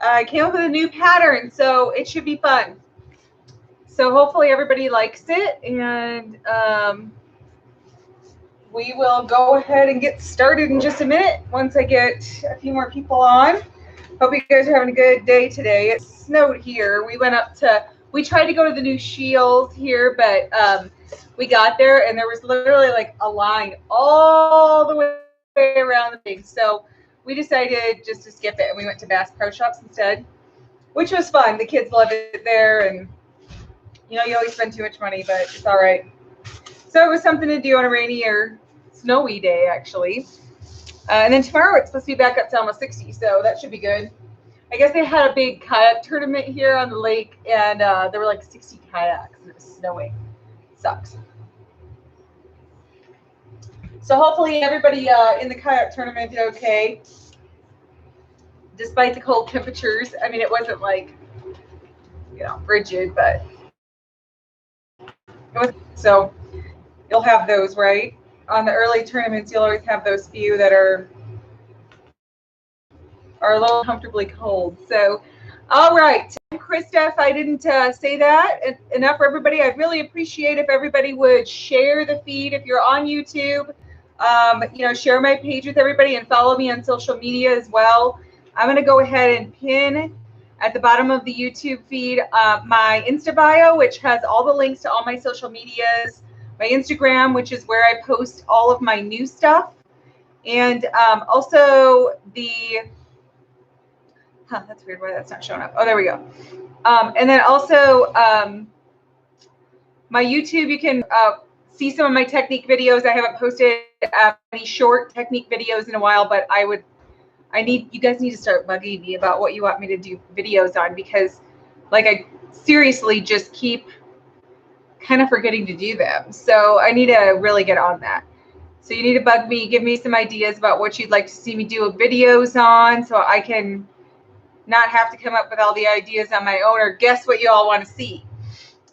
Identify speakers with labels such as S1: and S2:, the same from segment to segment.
S1: I came up with a new pattern, so it should be fun. So hopefully everybody likes it, and we will go ahead and get started in just a minute once I get a few more people on. Hope you guys are having a good day today. It snowed here. We tried to go to the new Shields here, but we got there and there was literally like a line all the way around the thing. So we decided just to skip it and we went to Bass Pro Shops instead, which was fun. The kids loved it there, and you know, you always spend too much money, but it's all right. So it was something to do on a rainy or snowy day, actually. And then tomorrow it's supposed to be back up to almost 60, so that should be good. I guess they had a big kayak tournament here on the lake, and there were like 60 kayaks, and it was snowing. Sucks. So hopefully everybody in the kayak tournament did okay, despite the cold temperatures. I mean, it wasn't like, you know, frigid, but it was. So you'll have those, right? On the early tournaments, you'll always have those few that are a little comfortably cold. So, all right, Krista, if I didn't say that enough for everybody, I'd really appreciate if everybody would share the feed. If you're on YouTube, you know, share my page with everybody and follow me on social media as well. I'm going to go ahead and pin at the bottom of the YouTube feed my Insta bio, which has all the links to all my social medias, my Instagram, which is where I post all of my new stuff, and also the that's weird why that's not showing up. Oh, there we go. And then also my YouTube, you can see some of my technique videos. I haven't posted any short technique videos in a while, but you guys need to start bugging me about what you want me to do videos on, because like I seriously just keep kind of forgetting to do them. So I need to really get on that. So you need to bug me, give me some ideas about what you'd like to see me do videos on, so I can not have to come up with all the ideas on my own or guess what you all want to see.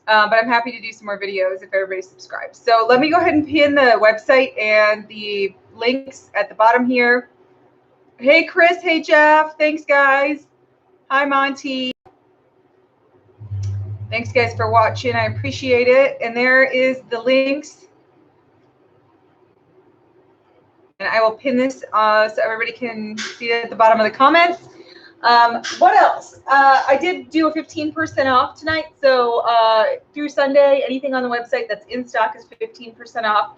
S1: But I'm happy to do some more videos if everybody subscribes. So let me go ahead and pin the website and the links at the bottom here. Hey, Chris. Hey, Jeff. Thanks, guys. Hi, Monty. Thanks, guys, for watching. I appreciate it. And there is the links. And I will pin this so everybody can see it at the bottom of the comments. What else? I did do a 15% off tonight. So through Sunday, anything on the website that's in stock is 15% off.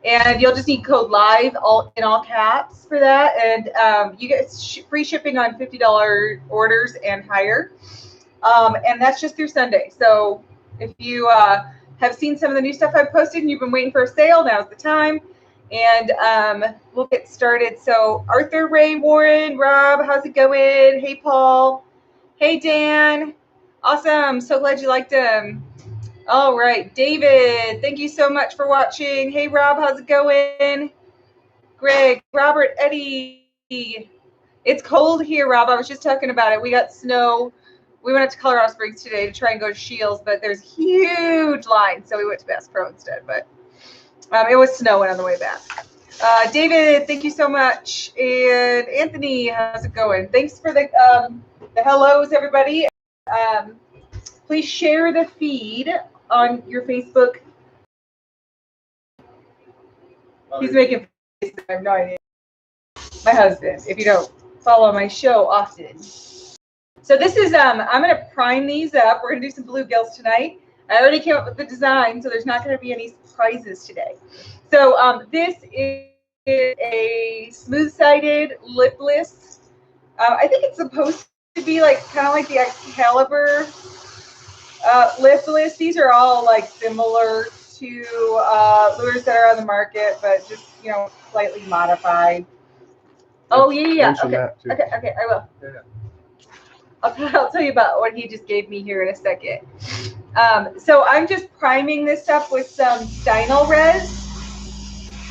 S1: And you'll just need code LIVE in all caps for that. And you get free shipping on $50 orders and higher. And that's just through Sunday. So if you have seen some of the new stuff I've posted and you've been waiting for a sale, now's the time. And we'll get started. So Arthur, Ray, Warren, Rob, how's it going? Hey, Paul. Hey, Dan. Awesome. So glad you liked them. All right. David, thank you so much for watching. Hey, Rob, how's it going? Greg, Robert, Eddie. It's cold here, Rob. I was just talking about it. We got snow. We went up to Colorado Springs today to try and go to Shields, but there's huge lines. So we went to Bass Pro instead, but it was snowing on the way back. David, thank you so much. And Anthony, how's it going? Thanks for the hellos, everybody. Please share the feed on your Facebook. He's making faces. I have no idea. My husband, if you don't follow my show often. So this is, I'm going to prime these up. We're going to do some bluegills tonight. I already came up with the design, so there's not going to be any surprises today. So this is a smooth-sided lipless. I think it's supposed to be like kind of like the Excalibur lipless. These are all like similar to lures that are on the market, but just, you know, slightly modified. Oh yeah. Okay, I will. Yeah. I'll tell you about what he just gave me here in a second. So I'm just priming this up with some Stynal Res.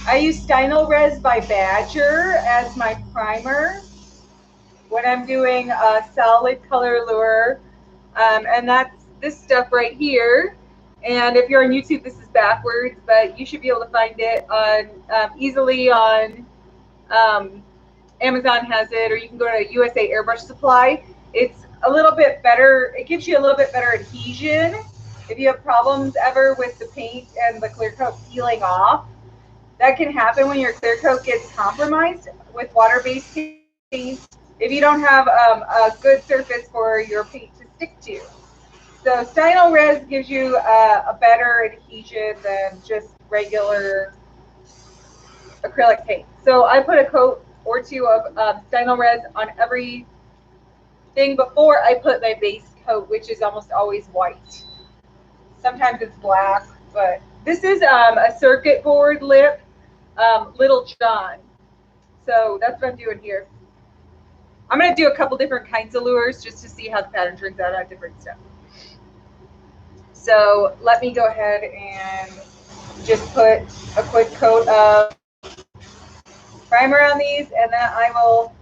S1: I use Stynal Res by Badger as my primer when I'm doing a solid color lure. And that's this stuff right here. And if you're on YouTube, this is backwards, but you should be able to find it on easily on Amazon has it, or you can go to USA Airbrush Supply. It's a little bit better. It gives you a little bit better adhesion. If you have problems ever with the paint and the clear coat peeling off, that can happen when your clear coat gets compromised with water-based paint if you don't have a good surface for your paint to stick to. So Stynol Res gives you a better adhesion than just regular acrylic paint. So I put a coat or two of Stynol Res on every thing before I put my base coat, which is almost always white. Sometimes it's black, but this is a circuit board lip, Little John. So that's what I'm doing here. I'm going to do a couple different kinds of lures just to see how the pattern turns out on different stuff. So let me go ahead and just put a quick coat of primer on these, and then I will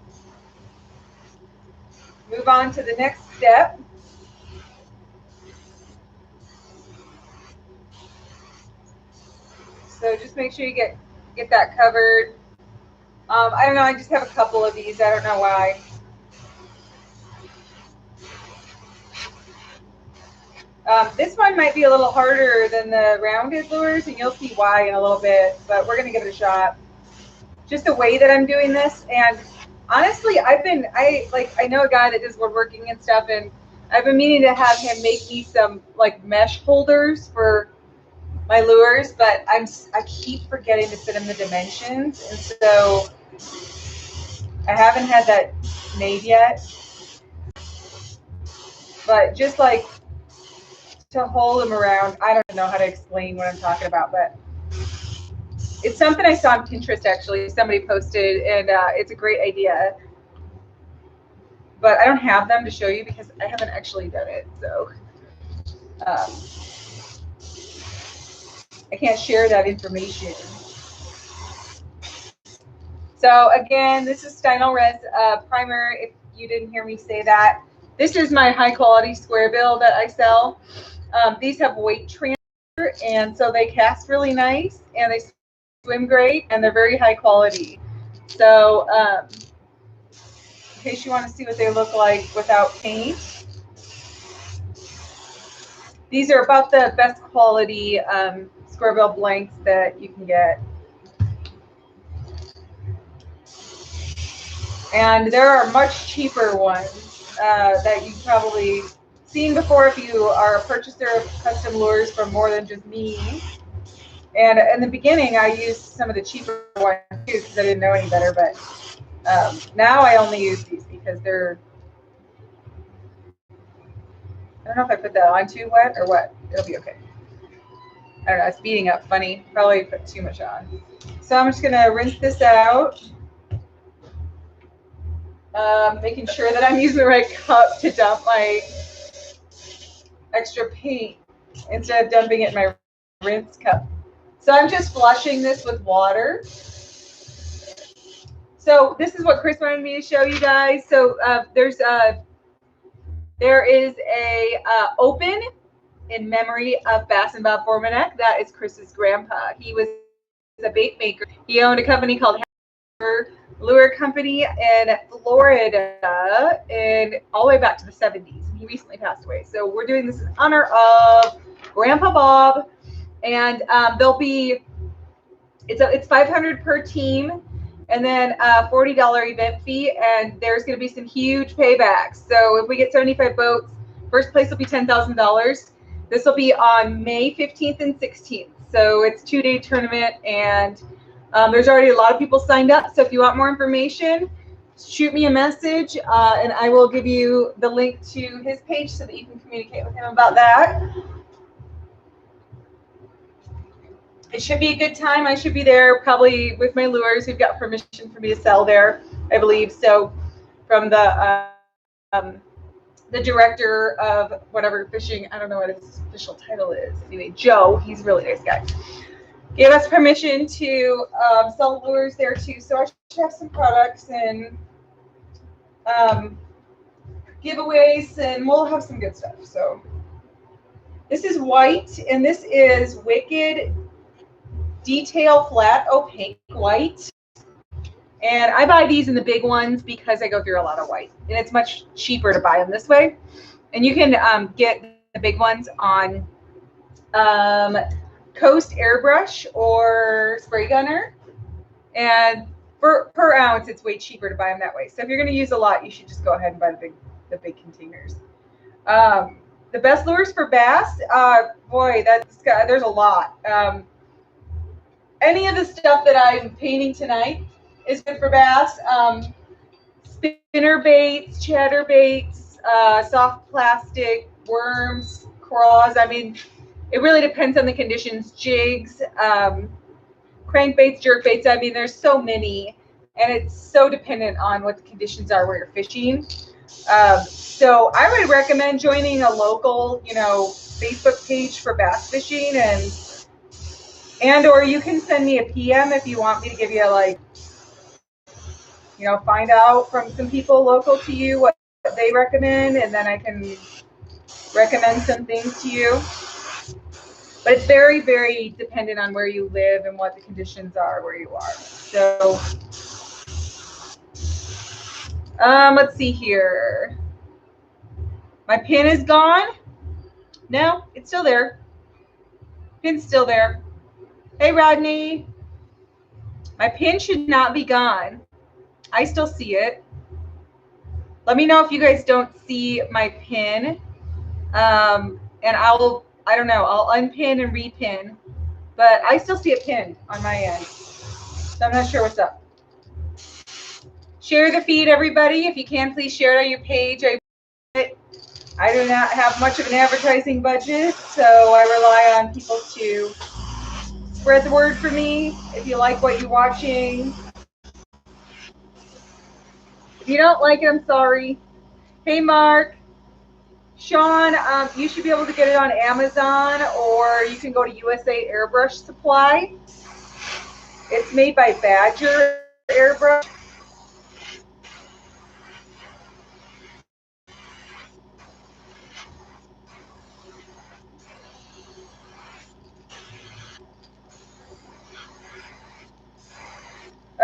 S1: move on to the next step. So just make sure you get that covered. I don't know, I just have a couple of these. I don't know why. This one might be a little harder than the rounded lures, and you'll see why in a little bit, but we're going to give it a shot. Just the way that I'm doing this, and honestly, I know a guy that does woodworking and stuff, and I've been meaning to have him make me some like mesh holders for my lures, but I keep forgetting to fit in the dimensions, and so I haven't had that made yet. But just like to hold them around, I don't know how to explain what I'm talking about, but it's something I saw on Pinterest actually. Somebody posted, and it's a great idea. But I don't have them to show you because I haven't actually done it, so I can't share that information. So again, this is Stynol Res primer. If you didn't hear me say that, this is my high quality square bill that I sell. These have weight transfer, and so they cast really nice, and they swim great, and they're very high quality. So in case you want to see what they look like without paint, these are about the best quality square bill blanks that you can get. And there are much cheaper ones that you've probably seen before if you are a purchaser of custom lures from more than just me. And in the beginning, I used some of the cheaper ones too because I didn't know any better. But now I only use these because they're, I don't know if I put that on too wet or what. It'll be okay. I don't know. It's beating up funny. Probably put too much on. So I'm just going to rinse this out. Making sure that I'm using the right cup to dump my extra paint instead of dumping it in my rinse cup. So I'm just flushing this with water. So this is what Chris wanted me to show you guys. So there is a open in memory of Bass and Bob Formanek. That is Chris's grandpa. He was a bait maker. He owned a company called Lure Company in Florida, and all the way back to the 70s. He recently passed away. So we're doing this in honor of Grandpa Bob, and it's $500 per team, and then a $40 event fee, and there's going to be some huge paybacks. So if we get 75 boats, first place will be $10,000. This will be on May 15th and 16th. So it's a 2-day tournament, and there's already a lot of people signed up. So if you want more information, shoot me a message, and I will give you the link to his page so that you can communicate with him about that. It should be a good time. I should be there probably with my lures. We've got permission for me to sell there, I believe. So from the director of whatever fishing, I don't know what his official title is. Anyway, Joe, he's a really nice guy, gave us permission to sell lures there too. So I should have some products and giveaways, and we'll have some good stuff. So this is white, and this is Wicked Detail Flat Opaque White. And I buy these in the big ones because I go through a lot of white. And it's much cheaper to buy them this way. And you can get the big ones on Coast Airbrush or Spray Gunner. And per ounce, it's way cheaper to buy them that way. So if you're going to use a lot, you should just go ahead and buy the big containers. The best lures for bass, boy, there's a lot. Any of the stuff that I'm painting tonight is good for bass. Spinner baits, chatter baits, soft plastic, worms, craws. I mean, it really depends on the conditions. Jigs, crankbaits, jerkbaits. I mean, there's so many, and it's so dependent on what the conditions are where you're fishing. So I would recommend joining a local, Facebook page for bass fishing, and or you can send me a PM if you want me to give you find out from some people local to you what they recommend, and then I can recommend some things to you. But it's very, very dependent on where you live and what the conditions are where you are. So let's see here. My pin is gone. No, it's still there. Pin's still there. Hey, Rodney. My pin should not be gone. I still see it. Let me know if you guys don't see my pin. And I don't know, I'll unpin and repin. But I still see it pinned on my end. So I'm not sure what's up. Share the feed, everybody. If you can, please share it on your page. I do not have much of an advertising budget, so I rely on people to spread the word for me. If you like what you're watching. If you don't like it, I'm sorry. Hey, Mark. Sean, you should be able to get it on Amazon, or you can go to USA Airbrush Supply. It's made by Badger Airbrush.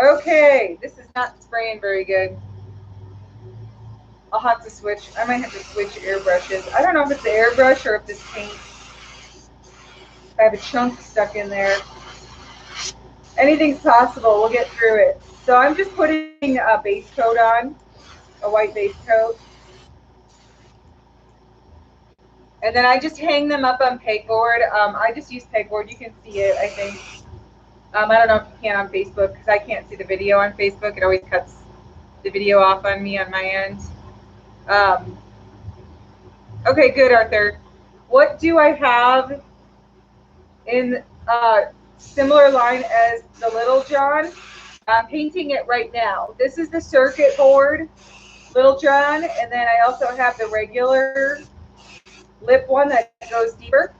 S1: Okay, this is not spraying very good. I'll have to switch. I might have to switch airbrushes. I don't know if it's the airbrush or if this paint. I have a chunk stuck in there. Anything's possible. We'll get through it. So I'm just putting a base coat on, a white base coat. And then I just hang them up on pegboard. I just use pegboard. You can see it, I think. I don't know if you can on Facebook because I can't see the video on Facebook. It always cuts the video off on me on my end. Okay, good, Arthur. What do I have in similar line as the Little John? I'm painting it right now. This is the circuit board Little John, and then I also have the regular lip one that goes deeper.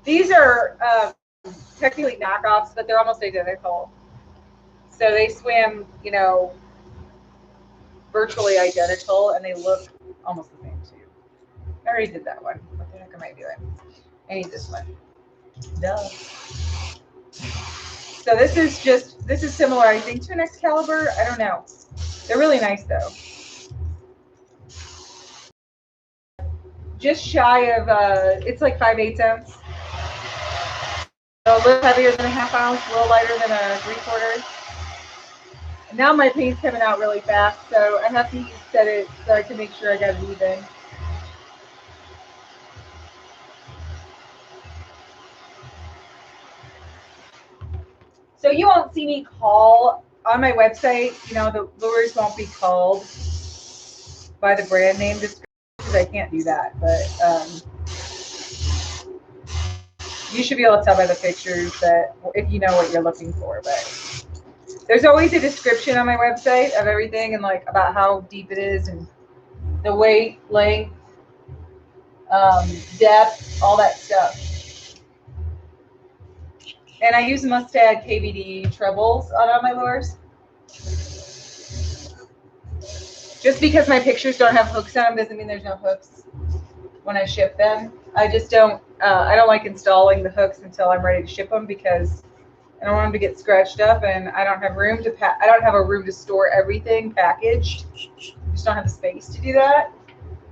S1: These are technically knockoffs, but they're almost identical. So they swim, virtually identical, and they look almost the same too. I already did that one. What the heck am I doing? I need this one. Duh. So this is similar, I think, to an Excalibur. I don't know. They're really nice though. Just shy of it's like 5/8 ounce. So a little heavier than a 1/2 ounce, a little lighter than a 3/4. Now my paint's coming out really fast, so I have to set it so I can make sure I got it even. So you won't see me call on my website, the lures won't be called by the brand name description because I can't do that, but you should be able to tell by the pictures that if you know what you're looking for. But there's always a description on my website of everything and about how deep it is and the weight, length, depth, all that stuff. And I use Mustad KVD trebles on all my lures. Just because my pictures don't have hooks on them doesn't mean there's no hooks. when I ship them. I just don't, I don't like installing the hooks until I'm ready to ship them because I don't want them to get scratched up, and I don't have room to I don't have a room to store everything packaged. I just don't have the space to do that.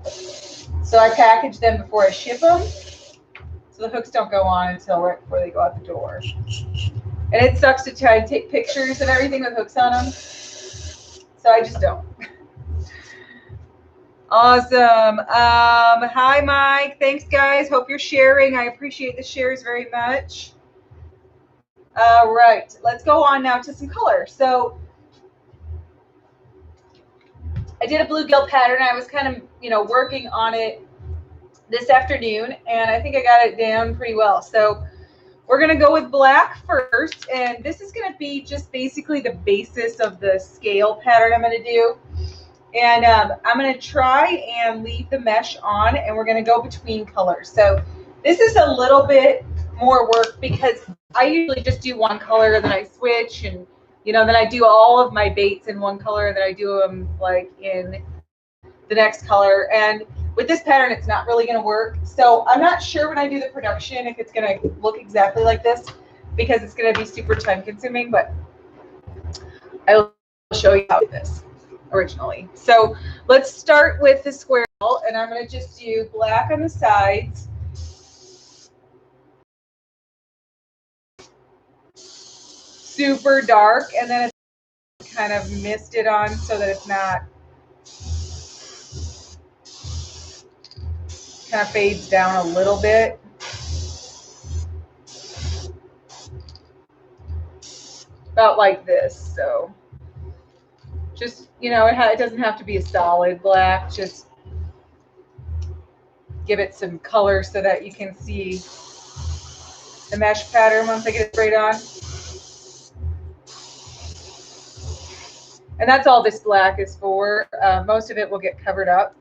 S1: So I package them before I ship them, so the hooks don't go on until right before they go out the door. And it sucks to try and take pictures and everything with hooks on them, so I just don't. Awesome. Hi, Mike. Thanks, guys. Hope you're sharing. I appreciate the shares very much. All right, let's go on now to some color. So I did a bluegill pattern. I was kind of, working on it this afternoon, and I think I got it down pretty well. So we're going to go with black first, and this is going to be just basically the basis of the scale pattern I'm going to do. And I'm going to try and leave the mesh on, and we're going to go between colors. So this is a little bit more work because I usually just do one color and then I switch, and then I do all of my baits in one color and then I do them like in the next color. And with this pattern, it's not really going to work. So I'm not sure when I do the production if it's going to look exactly like this because it's going to be super time consuming, but I will show you how to do this originally. So let's start with the squirrel, and I'm going to just do black on the sides, super dark, and then it's kind of misted on so that it's not, kind of fades down a little bit. About like this. So just, it doesn't have to be a solid black, just give it some color so that you can see the mesh pattern once I get it sprayed on. And that's all this black is for. Most of it will get covered up,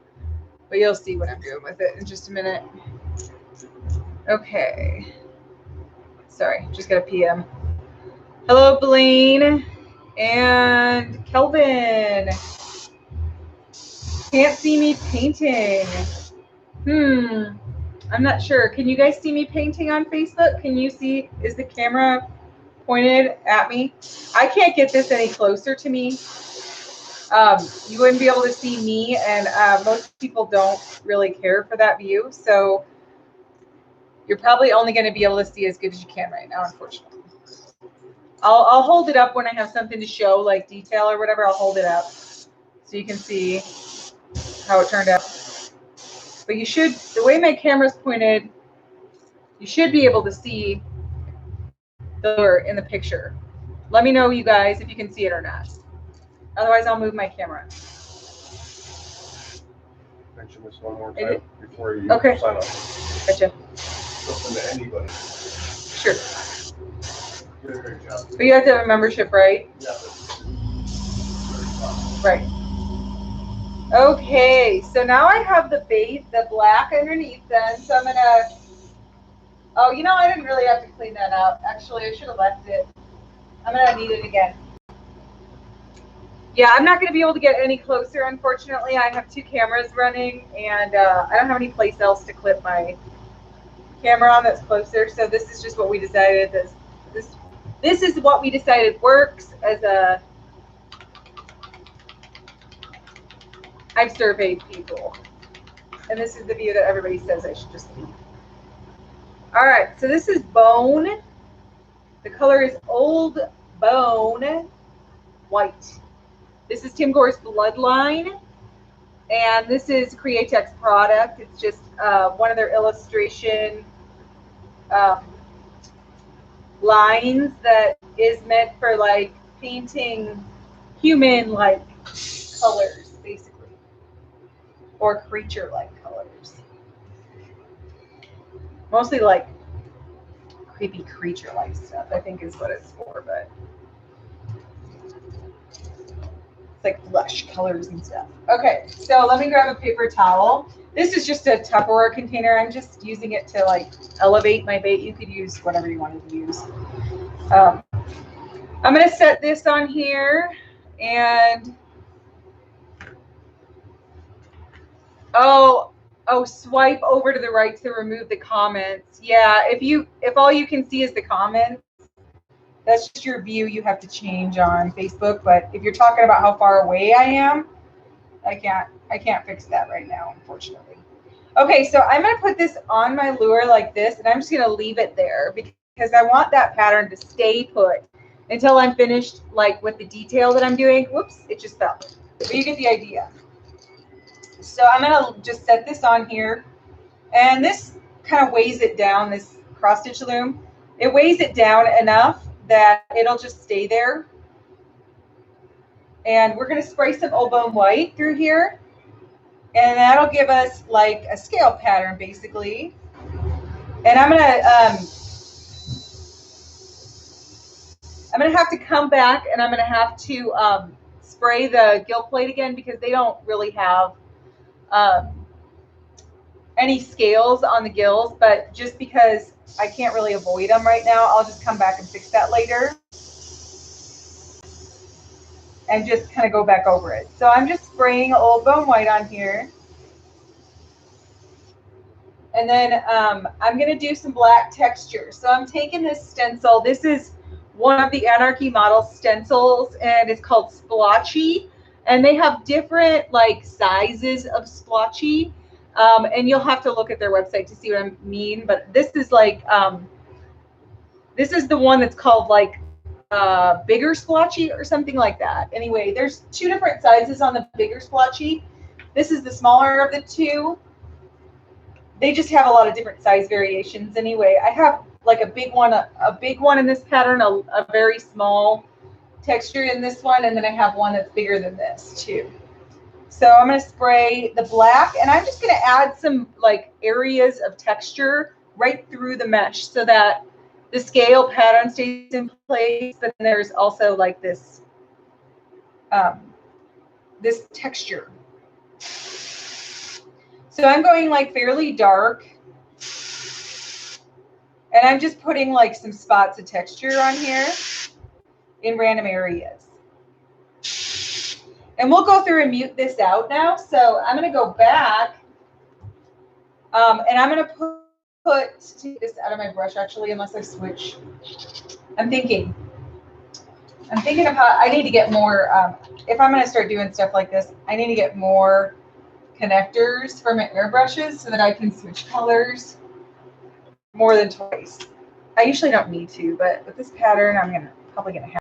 S1: but you'll see what I'm doing with it in just a minute. Okay. Sorry, just got a PM. Hello, Blaine and Kelvin. Can't see me painting. I'm not sure. Can you guys see me painting on Facebook? Can you see, is the camera pointed at me? I can't get this any closer to me. You wouldn't be able to see me, and most people don't really care for that view. So you're probably only going to be able to see as good as you can right now, unfortunately. I'll hold it up when I have something to show, like detail or whatever. I'll hold it up so you can see how it turned out. But you should, the way my camera's pointed, you should be able to see the color in the picture. Let me know, you guys, if you can see it or not. Otherwise, I'll move my camera.
S2: Mention this one more time before you sign off.
S1: Gotcha.
S2: Open to anybody.
S1: Sure.
S2: You did a great job.
S1: But you have to have a membership, right?
S2: Yeah.
S1: Right. Okay, so now I have the base, the black underneath then. So I'm gonna, oh, I didn't really have to clean that out. Actually, I should have left it. I'm gonna need it again. Yeah, I'm not gonna be able to get any closer, unfortunately. I have two cameras running, and I don't have any place else to clip my camera on that's closer. So this is just what we decided. This is what we decided works as a. I've surveyed people, and this is the view that everybody says I should just leave. All right, so this is bone. The color is old bone white. This is Tim Gore's Bloodline, and this is Createx product. It's just one of their illustration lines that is meant for like painting human-like colors, basically. Or creature-like colors. Mostly like creepy creature-like stuff, I think is what it's for, but it's like lush colors and stuff. Okay, so let me grab a paper towel. This is just a Tupperware container. I'm just using it to like elevate my bait. You could use whatever you wanted to use. I'm gonna set this on here, and oh, Oh, swipe over to the right to remove the comments. Yeah, if all you can see is the comments, that's just your view you have to change on Facebook. But if you're talking about how far away I am, I can't fix that right now, unfortunately. Okay, so I'm gonna put this on my lure like this, and I'm just gonna leave it there because I want that pattern to stay put until I'm finished, like with the detail that I'm doing. Whoops, it just fell. But you get the idea. So I'm gonna just set this on here, and this kind of weighs it down, this cross stitch loom. It weighs it down enough that it'll just stay there. And we're gonna spray some Old Bone White through here, and that'll give us like a scale pattern basically. And I'm gonna have to come back, and I'm gonna have to spray the gill plate again because they don't really have any scales on the gills, but just because I can't really avoid them right now, I'll just come back and fix that later and just kind of go back over it. So I'm just spraying Old Bone White on here. And then I'm going to do some black texture. So I'm taking this stencil. This is one of the Anarchy Model stencils, and it's called Splotchy. And they have different like sizes of splotchy. And you'll have to look at their website to see what I mean. But this is like, this is the one that's called like bigger splotchy or something like that. Anyway, there's two different sizes on the bigger splotchy. This is the smaller of the two. They just have a lot of different size variations. Anyway, I have like a big one in this pattern, a very small texture in this one, and then I have one that's bigger than this too. So I'm going to spray the black, and I'm just going to add some like areas of texture right through the mesh so that the scale pattern stays in place, but then there's also like this this texture. So I'm going like fairly dark, and I'm just putting like some spots of texture on here in random areas. And we'll go through and mute this out now. So I'm going to go back, and I'm going to take this out of my brush actually, unless I switch. I'm thinking of how I need to get more, if I'm going to start doing stuff like this, I need to get more connectors for my airbrushes so that I can switch colors more than twice. I usually don't need to, but with this pattern, I'm probably gonna have.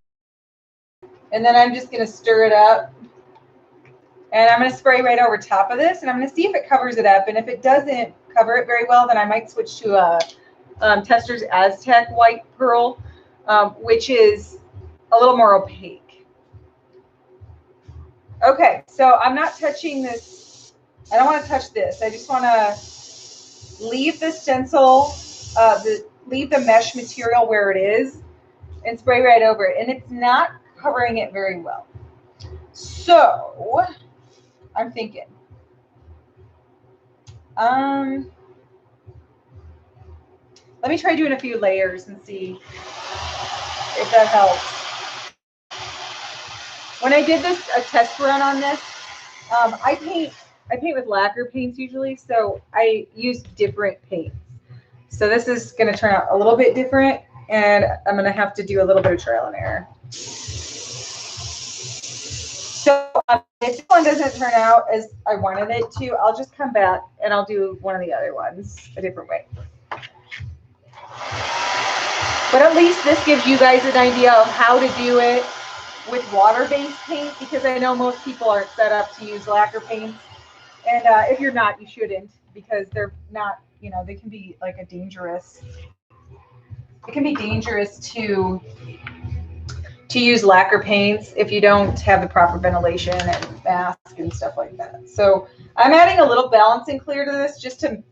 S1: And then I'm just gonna stir it up, and I'm gonna spray right over top of this, and I'm gonna see if it covers it up. And if it doesn't cover it very well, then I might switch to a Tester's Aztec white pearl, which is a little more opaque. Okay, so I'm not touching this. I don't want to touch this. I just want to leave the stencil, leave the mesh material where it is, and spray right over it. And it's not covering it very well. So I'm thinking, let me try doing a few layers and see if that helps. When I did a test run on this, I paint with lacquer paints usually, so I use different paints. So this is going to turn out a little bit different, and I'm going to have to do a little bit of trial and error. So if this one doesn't turn out as I wanted it to, I'll just come back and I'll do one of the other ones a different way. But at least this gives you guys an idea of how to do it with water-based paint, because I know most people aren't set up to use lacquer paints. And if you're not, you shouldn't, because they're not, you know, they can be like it can be dangerous to use lacquer paints if you don't have the proper ventilation and mask and stuff like that. So I'm adding a little balancing clear to this just to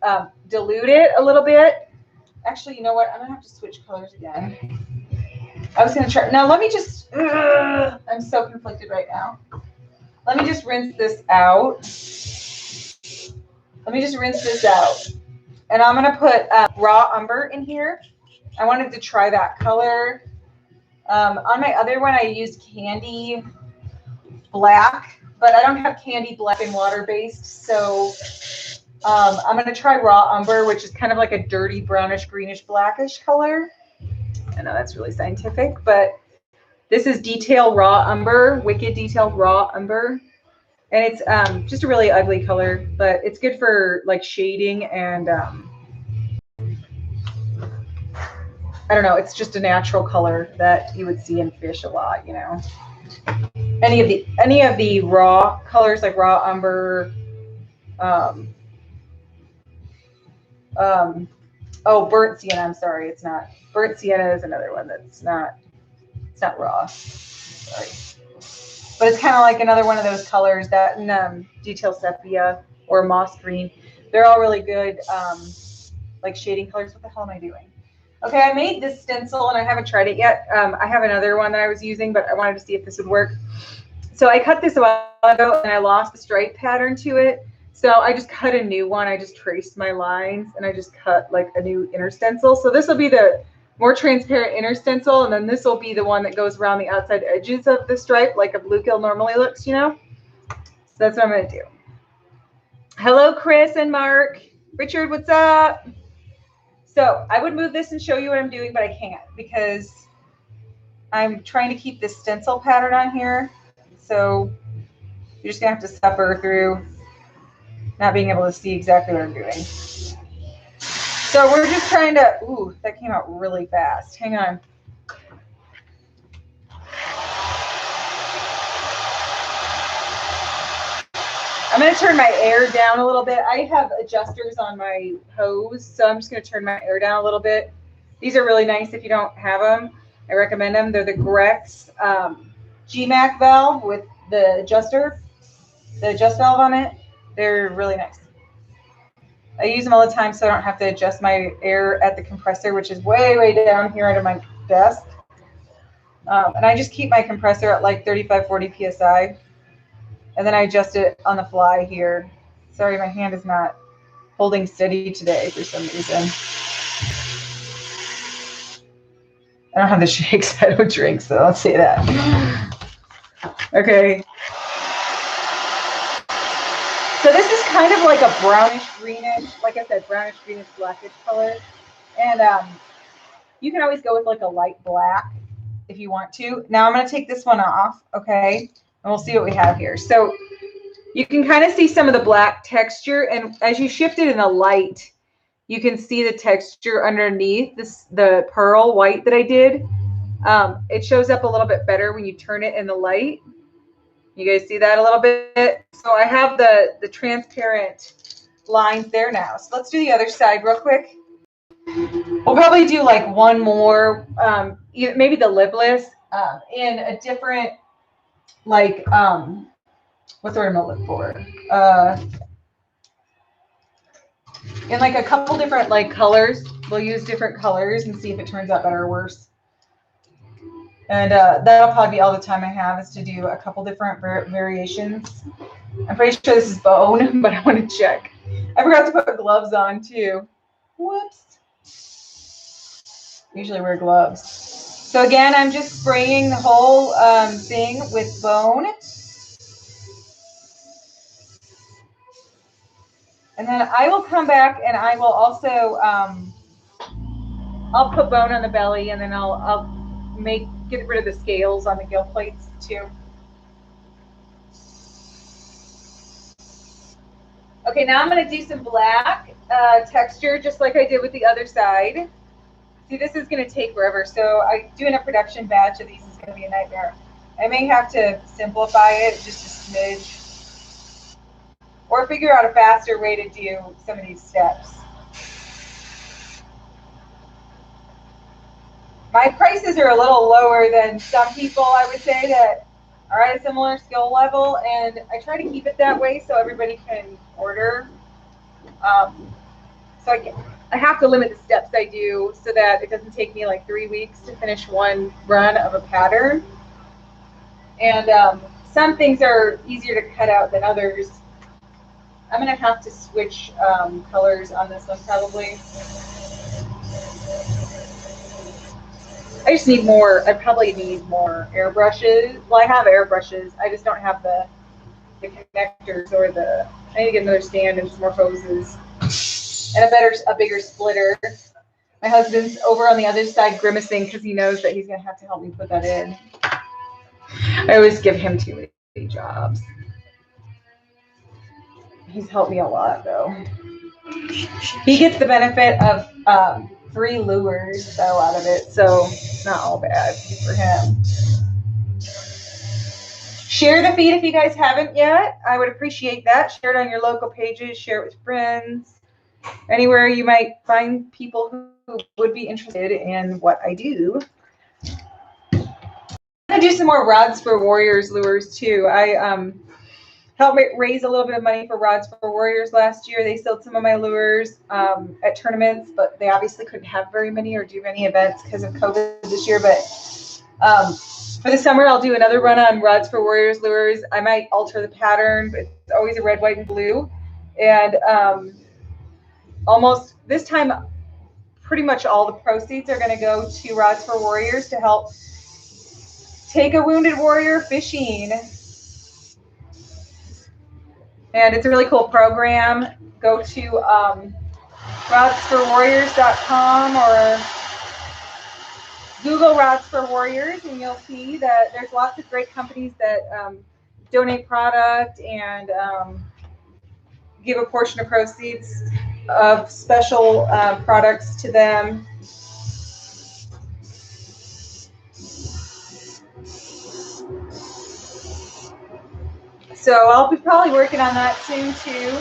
S1: dilute it a little bit. Actually, you know what? I'm going to have to switch colors again. I was going to try. Now, let me just, I'm so conflicted right now. Let me just rinse this out. Let me just rinse this out. And I'm going to put raw umber in here. I wanted to try that color. On my other one, I used candy black, but I don't have candy black and water-based. So I'm going to try raw umber, which is kind of like a dirty brownish, greenish, blackish color. I know that's really scientific, but this is detail raw umber, wicked detailed raw umber. And it's just a really ugly color, but it's good for like shading and I don't know, it's just a natural color that you would see in fish a lot, you know. Any of the raw colors like raw umber, oh, burnt sienna, I'm sorry, it's not. Burnt sienna is another one that's not, it's not raw. Sorry. But it's kind of like another one of those colors that in detail sepia or moss green. They're all really good like shading colors. What the hell am I doing? Okay, I made this stencil and I haven't tried it yet. I have another one that I was using, but I wanted to see if this would work. So I cut this a while ago and I lost the stripe pattern to it. So I just cut a new one. I just traced my lines and I just cut like a new inner stencil. So this will be the more transparent inner stencil, and then this will be the one that goes around the outside edges of the stripe like a bluegill normally looks, you know? So that's what I'm going to do. Hello, Chris and Mark. Richard, what's up? So I would move this and show you what I'm doing, but I can't because I'm trying to keep this stencil pattern on here. So you're just going to have to suffer through not being able to see exactly what I'm doing. So we're just trying to, ooh, that came out really fast. Hang on. I'm going to turn my air down a little bit. I have adjusters on my hose, so I'm just going to turn my air down a little bit. These are really nice if you don't have them. I recommend them. They're the Grex GMAC valve with the adjuster, the adjust valve on it. They're really nice. I use them all the time so I don't have to adjust my air at the compressor, which is way, way down here under my desk. And I just keep my compressor at like 35, 40 PSI. And then I adjust it on the fly here. Sorry, my hand is not holding steady today for some reason. I don't have the shakes. I don't drink, so I'll say that. Okay. So this is kind of like a brownish greenish, like I said, brownish greenish blackish color. And you can always go with like a light black if you want to. Now I'm going to take this one off, okay? And we'll see what we have here. So you can kind of see some of the black texture. And as you shift it in the light, you can see the texture underneath this, the pearl white that I did. It shows up a little bit better when you turn it in the light. You guys see that a little bit? So I have the transparent lines there now. So let's do the other side real quick. We'll probably do like one more, maybe the lipless in a different, like, what's the word I'm gonna look for? In like a couple different like colors. We'll use different colors and see if it turns out better or worse. And that'll probably be all the time I have is to do a couple different variations. I'm pretty sure this is bone, but I want to check. I forgot to put gloves on too. Whoops. Usually wear gloves. So again, I'm just spraying the whole thing with bone. And then I will come back and I will also, I'll put bone on the belly and then I'll get rid of the scales on the gill plates too. Okay, now I'm going to do some black texture just like I did with the other side. See, this is going to take forever. So doing a production batch of these is going to be a nightmare. I may have to simplify it just a smidge or figure out a faster way to do some of these steps. My prices are a little lower than some people, I would say, that are at a similar skill level, and I try to keep it that way so everybody can order. So I have to limit the steps I do so that it doesn't take me like 3 weeks to finish one run of a pattern. And some things are easier to cut out than others. I'm going to have to switch colors on this one probably. I just need more, I probably need more airbrushes. Well, I have airbrushes. I just don't have the connectors or the I need to get another stand and some more hoses and a bigger splitter. My husband's over on the other side grimacing because he knows that he's gonna have to help me put that in. I always give him too many jobs. He's helped me a lot though. He gets the benefit of 3 lures though out of it, so it's not all bad for him. Share the feed if you guys haven't yet. I would appreciate that. Share it on your local pages. Share it with friends. Anywhere you might find people who would be interested in what I do. I'm gonna do some more Rods for Warriors lures too. I helped raise a little bit of money for Rods for Warriors last year. They sold some of my lures at tournaments, but they obviously couldn't have very many or do many events because of COVID this year. But for the summer, I'll do another run on Rods for Warriors lures. I might alter the pattern, but it's always a red, white, and blue. And almost this time, pretty much all the proceeds are going to go to Rods for Warriors to help take a wounded warrior fishing. And it's a really cool program. Go to rodsforwarriors.com or Google Rods for Warriors, and you'll see that there's lots of great companies that donate product and give a portion of proceeds of special products to them. So I'll be probably working on that soon too.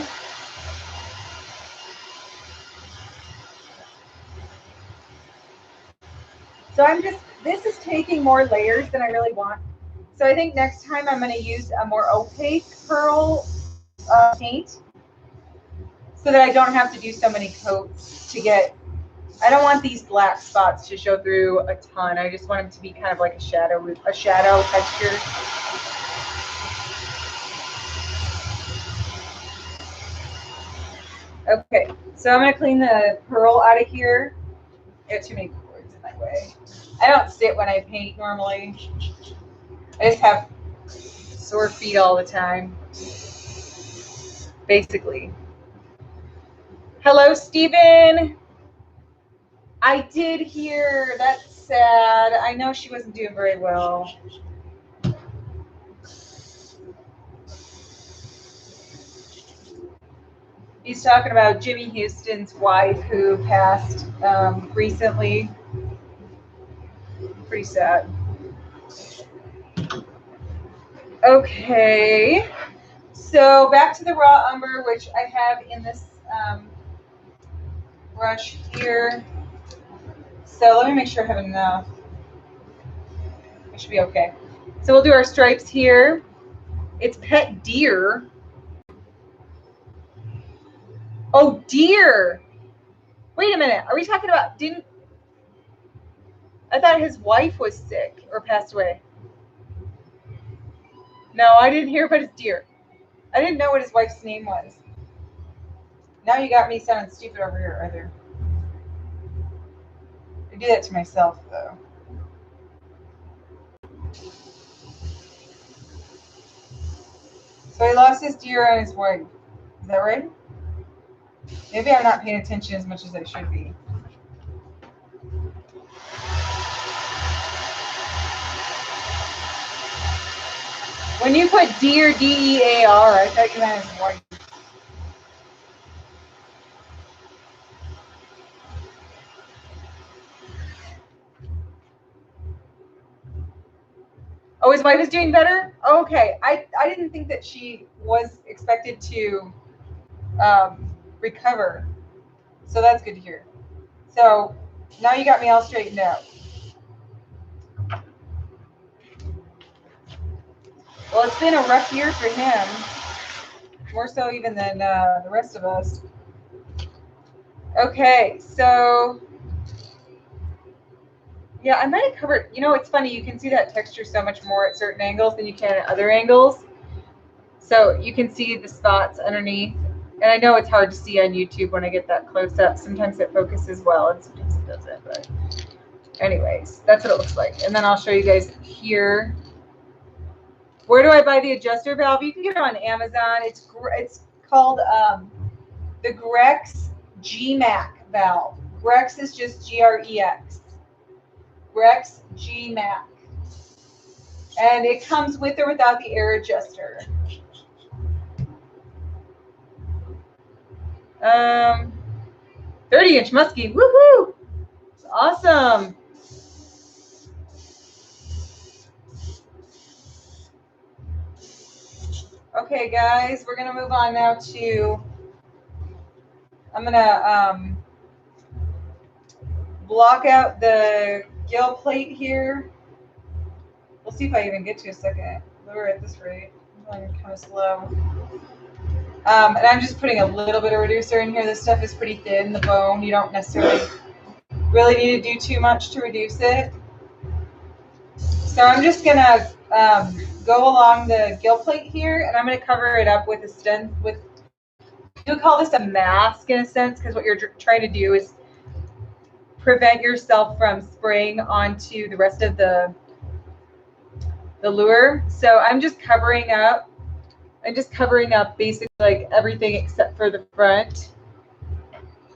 S1: So this is taking more layers than I really want. So I think next time I'm going to use a more opaque pearl paint so that I don't have to do so many coats to get, I don't want these black spots to show through a ton. I just want them to be kind of like a shadow texture. Okay, so I'm going to clean the pearl out of here. I have too many cords in my way. I don't sit when I paint normally. I just have sore feet all the time, basically. Hello, Stephen. I did hear. That's sad. I know she wasn't doing very well. He's talking about Jimmy Houston's wife who passed recently. Pretty sad. Okay, so back to the raw umber, which I have in this brush here. So let me make sure I have enough. I should be okay. So we'll do our stripes here. It's pet deer. Oh, deer. Wait a minute. Are we talking about, I thought his wife was sick or passed away. No, I didn't hear about his deer. I didn't know what his wife's name was. Now you got me sounding stupid over here, Arthur. I do that to myself, though. So he lost his deer and his wife. Is that right? Maybe I'm not paying attention as much as I should be. When you put deer, D-E-A-R, I thought you meant his wife. Oh, his wife is doing better? Okay. I didn't think that she was expected to recover. So that's good to hear. So now you got me all straightened out. Well, it's been a rough year for him. More so even than the rest of us. Okay, so yeah, I might have covered, you know, it's funny, you can see that texture so much more at certain angles than you can at other angles. So you can see the spots underneath. And I know it's hard to see on YouTube when I get that close up. Sometimes it focuses well and sometimes it doesn't. But anyways, that's what it looks like. And then I'll show you guys here. Where do I buy the adjuster valve? You can get it on Amazon. It's called the Grex GMAC valve. Grex is just Grex. Grex GMAC. And it comes with or without the air adjuster. 30-inch muskie. Woohoo! It's awesome. Okay, guys, we're gonna move on now to. I'm gonna block out the gill plate here. We'll see if I even get to a second. We're at this rate. I'm going kind of slow. And I'm just putting a little bit of reducer in here. This stuff is pretty thin, the bone. You don't necessarily really need to do too much to reduce it. So I'm just going to go along the gill plate here, and I'm going to cover it up with a stent. You would call this a mask in a sense, because what you're trying to do is prevent yourself from spraying onto the rest of the lure. So I'm just covering up. I'm just covering up basically like everything except for the front.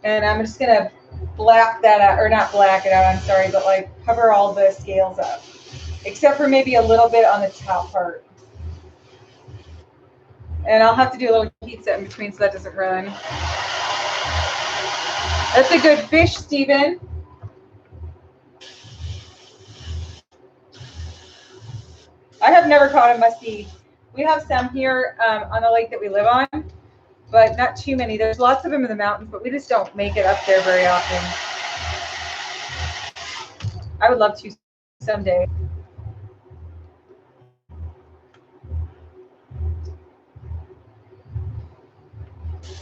S1: And I'm just gonna black that out, or not black it out, I'm sorry, but like cover all the scales up. Except for maybe a little bit on the top part. And I'll have to do a little heat set in between so that doesn't run. That's a good fish, Steven. I have never caught a muskie. We have some here on the lake that we live on, but not too many. There's lots of them in the mountains, but we just don't make it up there very often. I would love to someday.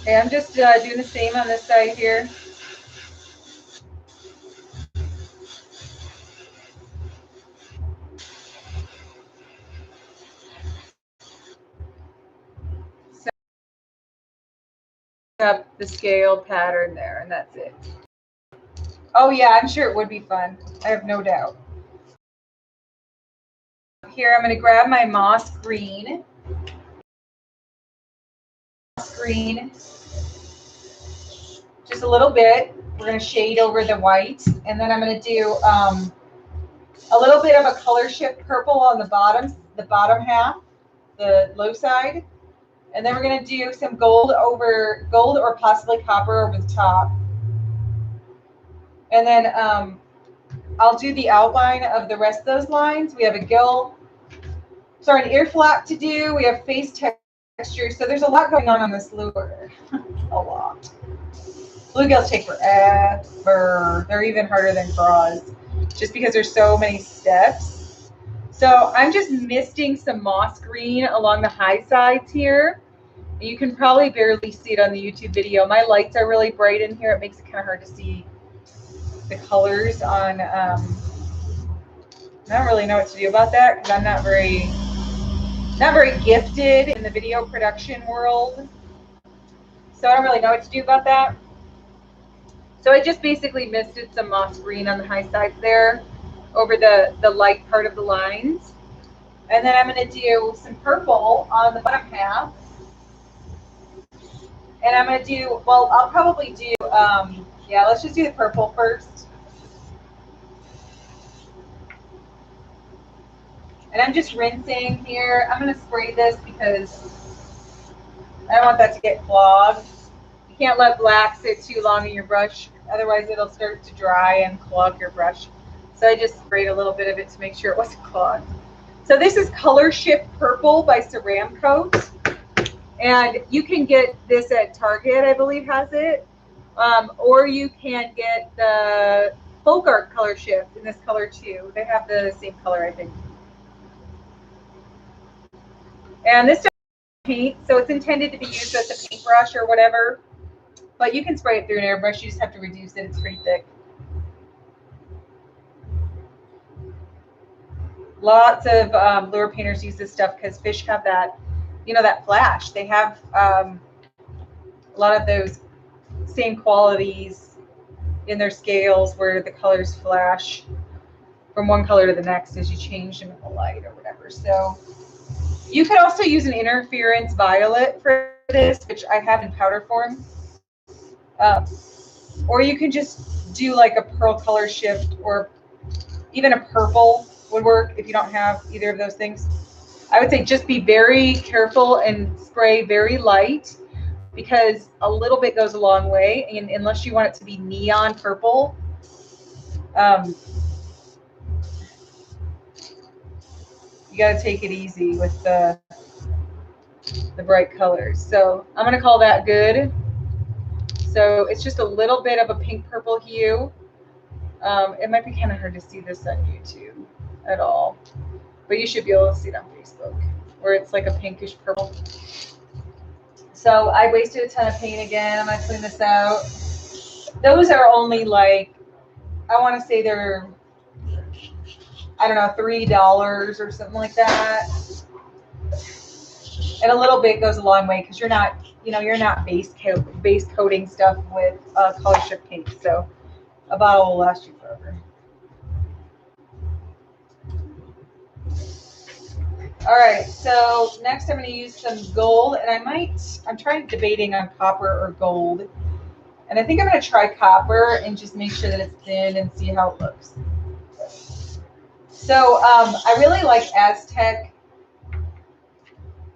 S1: Okay, I'm just doing the same on this side here. Up the scale pattern there, and that's it. Oh yeah, I'm sure it would be fun. I have no doubt. Here, I'm going to grab my moss green. Just a little bit. We're going to shade over the white, and then I'm going to do a little bit of a color shift purple on the bottom half, the low side. And then we're going to do some gold or possibly copper over the top. And then I'll do the outline of the rest of those lines. We have an ear flap to do. We have face texture. So there's a lot going on this lure. A lot. Bluegills take forever. They're even harder than craws just because there's so many steps. So I'm just misting some moss green along the high sides here. You can probably barely see it on the YouTube video. My lights are really bright in here. It makes it kind of hard to see the colors on. I don't really know what to do about that because I'm not very gifted in the video production world. So I don't really know what to do about that. So I just basically misted some moss green on the high sides there over the light part of the lines. And then I'm going to do some purple on the bottom half. And I'm going to do, well, I'll probably do, yeah, let's just do the purple first. And I'm just rinsing here. I'm going to spray this because I don't want that to get clogged. You can't let black sit too long in your brush, otherwise it'll start to dry and clog your brush. So I just sprayed a little bit of it to make sure it wasn't clogged. So this is Color Shift Purple by Ceramcoat. And you can get this at Target, I believe has it. Or you can get the Folk Art Color Shift in this color too. They have the same color, I think. And this is paint, so it's intended to be used as a paintbrush or whatever. But you can spray it through an airbrush. You just have to reduce it. It's pretty thick. Lots of lure painters use this stuff because fish have that, you know, that flash. They have a lot of those same qualities in their scales where the colors flash from one color to the next as you change them in the light or whatever. So You could also use an interference violet for this, which I have in powder form. Or you can just do like a pearl color shift, or even a purple would work if you don't have either of those things. I would say just be very careful and spray very light, because a little bit goes a long way. And unless you want it to be neon purple, you got to take it easy with the bright colors. So I'm going to call that good. So it's just a little bit of a pink purple hue. It might be kind of hard to see this on YouTube at all, but you should be able to see it on Facebook, where it's like a pinkish purple. So I wasted a ton of paint again. I'm going to clean this out. Those are only like, I want to say they're, I don't know, $3 or something like that. And a little bit goes a long way, because you're not, you're not base coating stuff with color shift paint. So a bottle will last you forever. All right, so next I'm going to use some gold, and I'm debating on copper or gold. And I think I'm going to try copper and just make sure that it's thin and see how it looks. So I really like Aztec.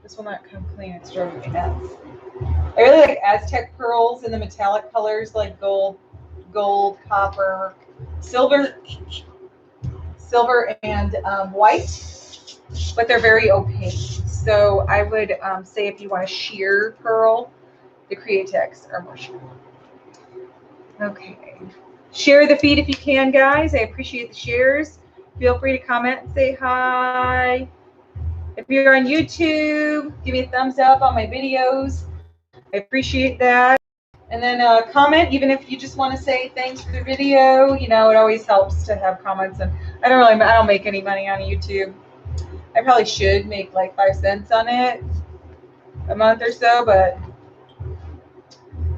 S1: This will not come clean, it's driving me nuts. I really like Aztec pearls in the metallic colors like gold, copper, silver, and white, but they're very opaque. So I would say if you want a sheer pearl, the Createx are more sheer. Okay. Share the feed if you can, guys. I appreciate the shares. Feel free to comment and say hi. If you're on YouTube, give me a thumbs up on my videos. I appreciate that. And then comment, even if you just want to say thanks for the video. It always helps to have comments. And I don't make any money on YouTube. I probably should make like 5 cents on it a month or so, but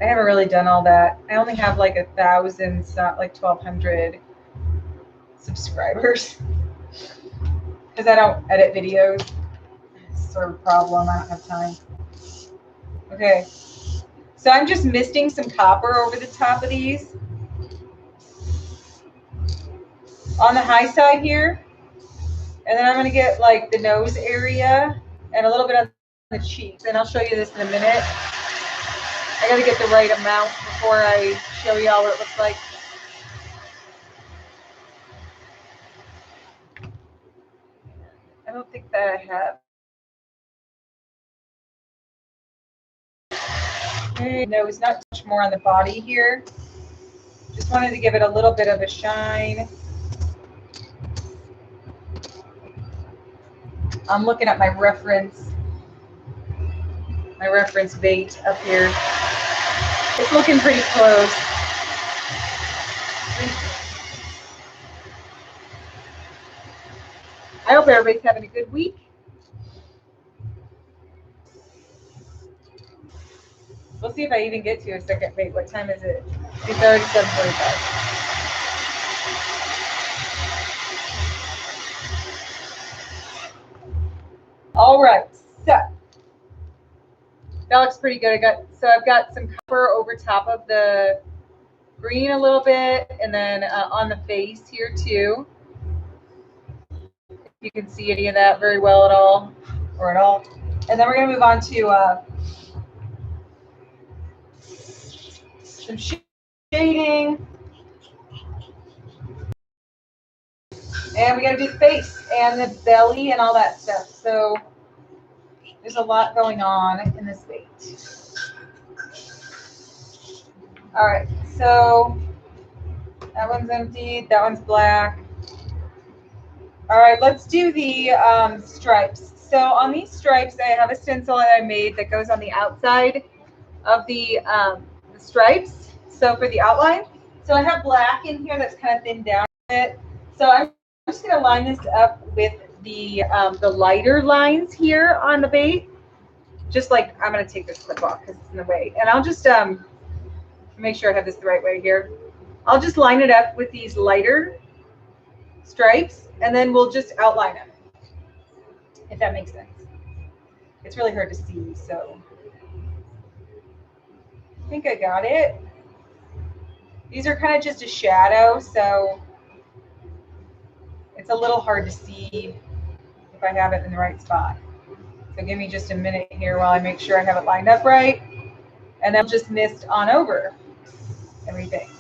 S1: I haven't really done all that. I only have like 1,000, it's not like 1,200 subscribers, because I don't edit videos. It's sort of a problem. I don't have time. Okay, so I'm just misting some copper over the top of these on the high side here, and then I'm going to get like the nose area and a little bit on the cheeks, and I'll show you this in a minute. I got to get the right amount before I show you all what it looks like. I don't think that I have. No, it's not much more on the body here. Just wanted to give it a little bit of a shine. I'm looking at my reference bait up here. It's looking pretty close. I hope everybody's having a good week. We'll see if I even get to a second bait. What time is it? It's already 7:45. All right, so that looks pretty good. I've got some copper over top of the green a little bit, and then on the face here too. If you can see any of that very well at all, or at all. And then we're gonna move on to some shading. And we got to do the face and the belly and all that stuff. So there's a lot going on in this bait. All right, so that one's empty. That one's black. All right, let's do the stripes. So on these stripes, I have a stencil that I made that goes on the outside of the stripes. So for the outline, so I have black in here that's kind of thinned down a bit. So I'm just going to line this up with the lighter lines here on the bait. Just like, I'm going to take this clip off because it's in the way. And I'll just make sure I have this the right way here. I'll just line it up with these lighter stripes, and then we'll just outline them, if that makes sense. it's really hard to see, so I think I got it. These are kind of just a shadow, so it's a little hard to see if I have it in the right spot. So give me just a minute here while I make sure I have it lined up right, and then just mist on over everything.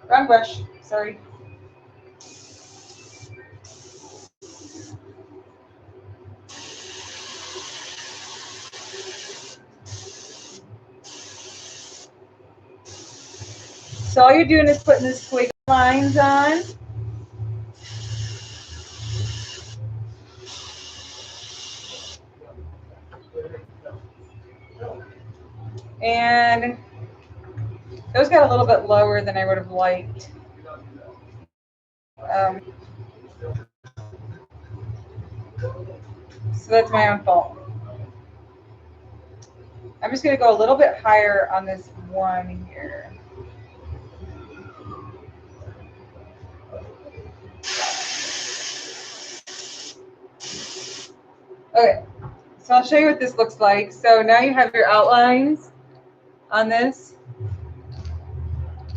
S1: Wrong brush, sorry. So all you're doing is putting the squiggle lines on. And those got a little bit lower than I would have liked. So that's my own fault. I'm just going to go a little bit higher on this one here. Okay, so I'll show you what this looks like. So now you have your outlines on this.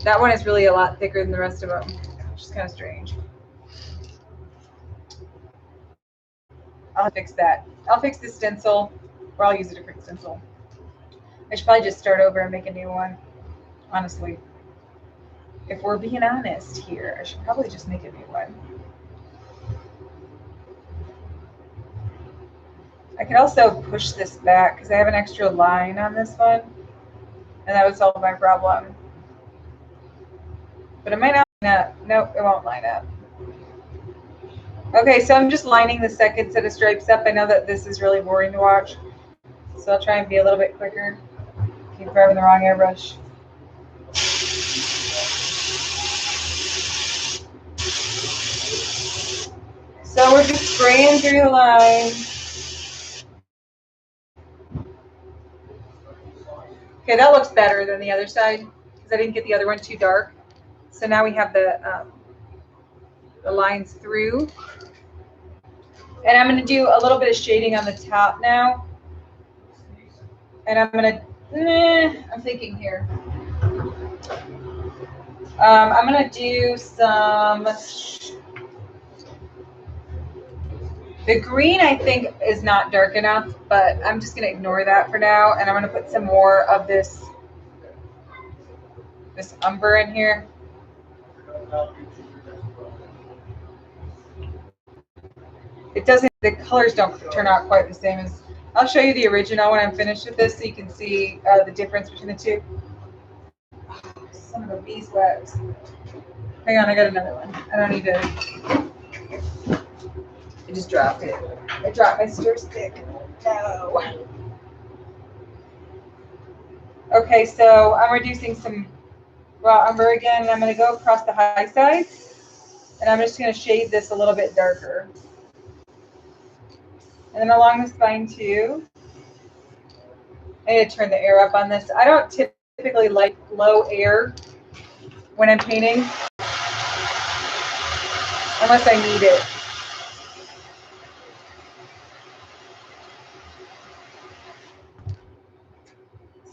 S1: That one is really a lot thicker than the rest of them, which is kind of strange. I'll fix that. I'll fix the stencil, or I'll use a different stencil. I should probably just start over and make a new one, honestly. If we're being honest here, I should probably just make a new one. I could also push this back because I have an extra line on this one, and that would solve my problem. But it might not line up. Nope, it won't line up. Okay, so I'm just lining the second set of stripes up. I know that this is really boring to watch, so I'll try and be a little bit quicker. Keep grabbing the wrong airbrush. So we're just spraying through the line. Okay, that looks better than the other side because I didn't get the other one too dark. So now we have the lines through. And I'm going to do a little bit of shading on the top now. And I'm going to, I'm thinking here. I'm going to do some, the green I think is not dark enough, but I'm just going to ignore that for now. And I'm going to put some more of this umber in here. It doesn't, the colors don't turn out quite the same as, I'll show you the original when I'm finished with this so you can see the difference between the two. Oh, son of a beeswax. Hang on, I got another one. I don't need to, I just dropped it. I dropped my stir stick. No. Okay, so I'm reducing some raw umber again, and I'm going to go across the high sides, and I'm just going to shade this a little bit darker. And then along the spine too. I need to turn the air up on this. I don't typically like low air when I'm painting, unless I need it.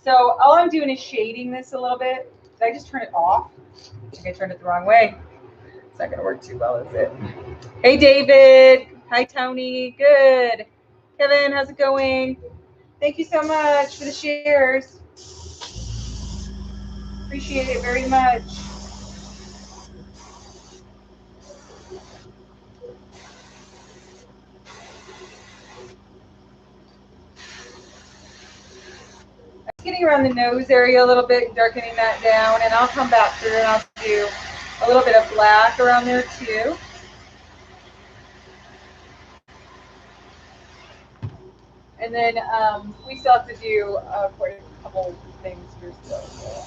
S1: So all I'm doing is shading this a little bit. Did I just turn it off? I think I turned it the wrong way. It's not going to work too well, is it? Hey, David. Hi, Tony. Good. Kevin, how's it going? Thank you so much for the shares. Appreciate it very much. I'm getting around the nose area a little bit, darkening that down, and I'll come back through and I'll do a little bit of black around there too. And then we still have to do quite a couple things here still. So.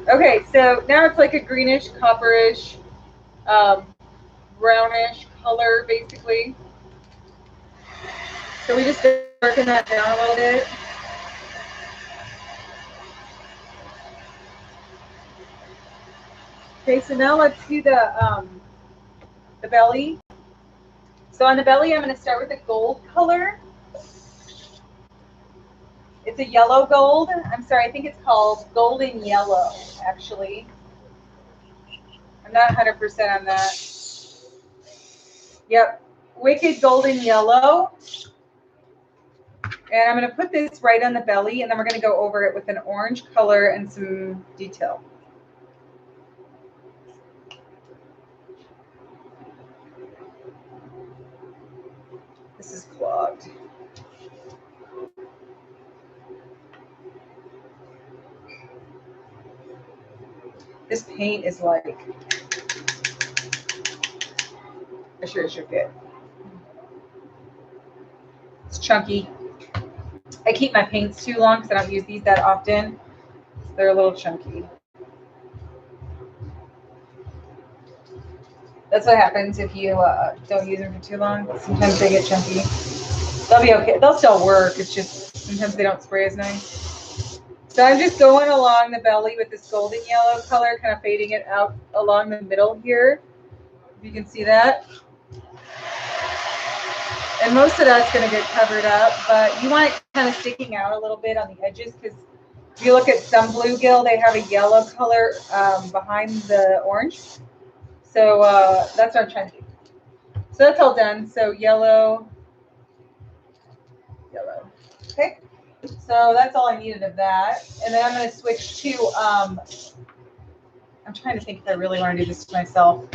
S1: Okay, so now it's like a greenish, copperish, brownish color, basically. So we just darken that down a little bit. Okay, so now let's do the belly. So on the belly, I'm going to start with a gold color. It's a yellow gold. I'm sorry, I think it's called golden yellow, actually. I'm not 100% on that. Yep, wicked golden yellow. And I'm going to put this right on the belly, and then we're going to go over it with an orange color and some detail. This is clogged. This paint is like, I sure should get. It's chunky. I keep my paints too long because I don't use these that often. So they're a little chunky. That's what happens if you don't use them for too long. Sometimes they get chunky. They'll be okay. They'll still work. It's just sometimes they don't spray as nice. So I'm just going along the belly with this golden yellow color, kind of fading it out along the middle here. If you can see that. And most of that's going to get covered up, but you want it kind of sticking out a little bit on the edges because if you look at some bluegill, they have a yellow color behind the orange. So that's what I'm trying to do. So that's all done. So yellow, yellow. Okay. So that's all I needed of that. And then I'm going to switch to, I'm trying to think if I really want to do this myself.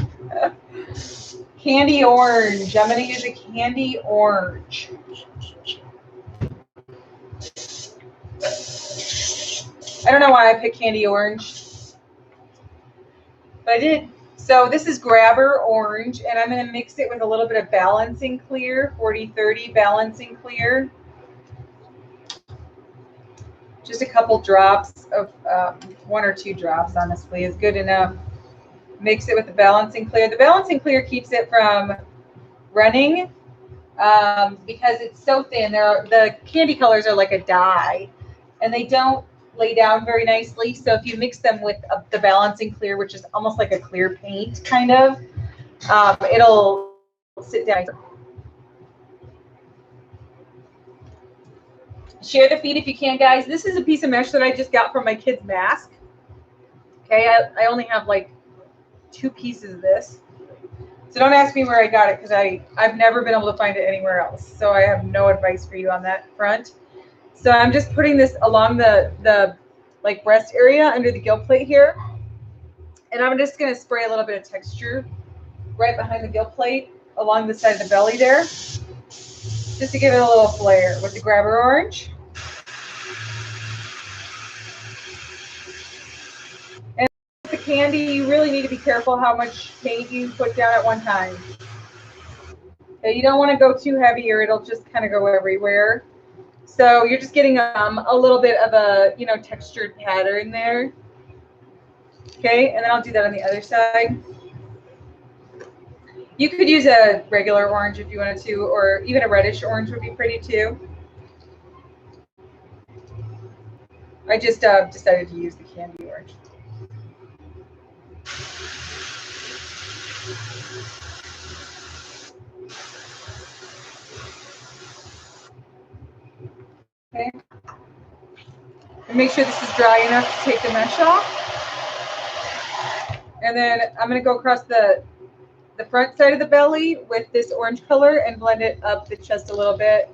S1: Candy orange. I'm going to use a candy orange. I don't know why I picked candy orange, but I did. So this is grabber orange, and I'm going to mix it with a little bit of balancing clear, 40-30 balancing clear. Just a couple drops of, 1 or 2 drops, honestly, is good enough. Mix it with the balancing clear. The balancing clear keeps it from running because it's so thin. The candy colors are like a dye, and they don't lay down very nicely. So if you mix them with the balancing clear, which is almost like a clear paint kind of, it'll sit down. Share the feed if you can, guys. This is a piece of mesh that I just got from my kid's mask. Okay, I only have like 2 pieces of this. So don't ask me where I got it because I've never been able to find it anywhere else. So I have no advice for you on that front. So I'm just putting this along the like breast area under the gill plate here. And I'm just going to spray a little bit of texture right behind the gill plate along the side of the belly there. Just to give it a little flair with the grabber orange. And with the candy, you really need to be careful how much paint you put down at one time. You don't want to go too heavy or it'll just kind of go everywhere. So you're just getting a little bit of a, textured pattern there. Okay, and then I'll do that on the other side. You could use a regular orange if you wanted to, or even a reddish orange would be pretty too. I just decided to use the candy orange. Okay. And make sure this is dry enough to take the mesh off. And then I'm going to go across the front side of the belly with this orange color and blend it up the chest a little bit.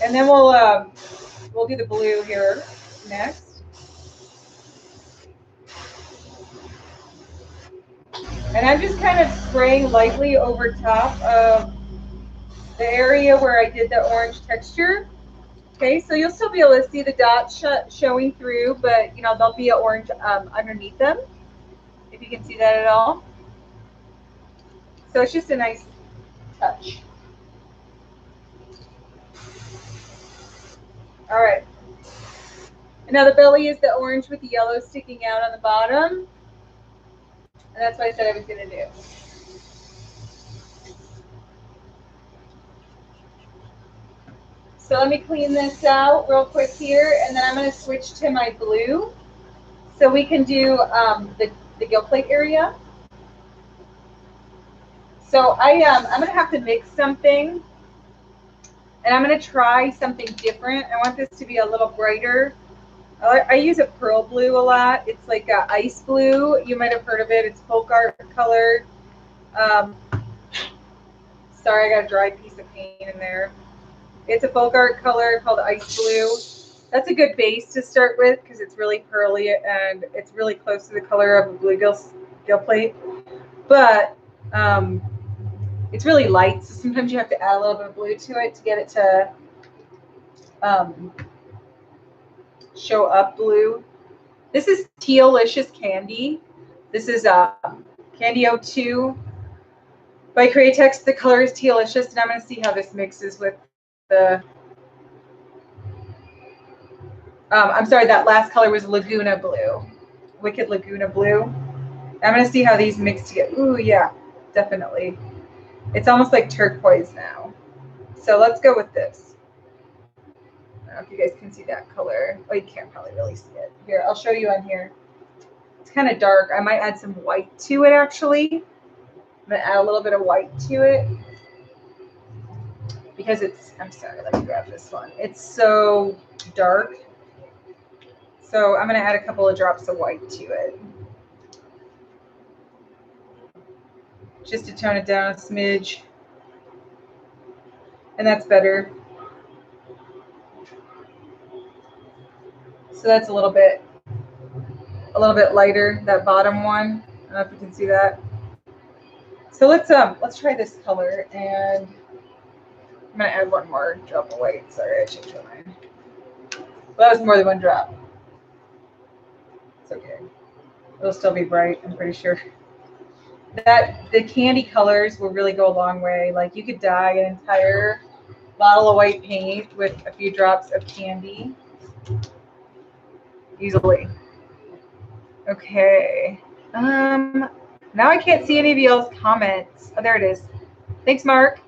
S1: And then we'll do the blue here next. And I'm just kind of spraying lightly over top of the area where I did the orange texture. Okay, so you'll still be able to see the dots showing through, but there'll be an orange underneath them, if you can see that at all. So it's just a nice touch. All right. And now the belly is the orange with the yellow sticking out on the bottom. And that's what I said I was going to do. So let me clean this out real quick here, and then I'm going to switch to my blue so we can do the gill plate area. So I'm going to have to mix something, and I'm going to try something different. I want this to be a little brighter. I use a pearl blue a lot. It's like a ice blue. You might have heard of it. It's folk art color. Sorry, I got a dry piece of paint in there. It's a folk art color called ice blue. That's a good base to start with because it's really pearly and it's really close to the color of a bluegill gill plate. But it's really light, so sometimes you have to add a little bit of blue to it to get it to show up blue. This is Tealicious Candy. This is Candy 02 by Createx. The color is Tealicious, and I'm going to see how this mixes with the I'm sorry, that last color was Laguna Blue. Wicked Laguna Blue. I'm going to see how these mix together. Ooh, yeah, definitely. It's almost like turquoise now. So let's go with this. I don't know if you guys can see that color. Oh, you can't probably really see it. Here, I'll show you on here. It's kind of dark. I might add some white to it, actually. I'm going to add a little bit of white to it. Because it's, I'm sorry, let me grab this one. It's so dark. So I'm going to add a couple of drops of white to it. Just to tone it down a smidge. And that's better. So that's a little bit lighter, that bottom one. I don't know if you can see that. So let's try this color, and I'm going to add one more drop of white. Sorry, I changed my mind. Well, that was more than one drop. It's okay. It'll still be bright, I'm pretty sure. That the candy colors will really go a long way. Like you could dye an entire bottle of white paint with a few drops of candy easily. Okay. Now I can't see any of y'all's comments. Oh, there it is. Thanks, Mark.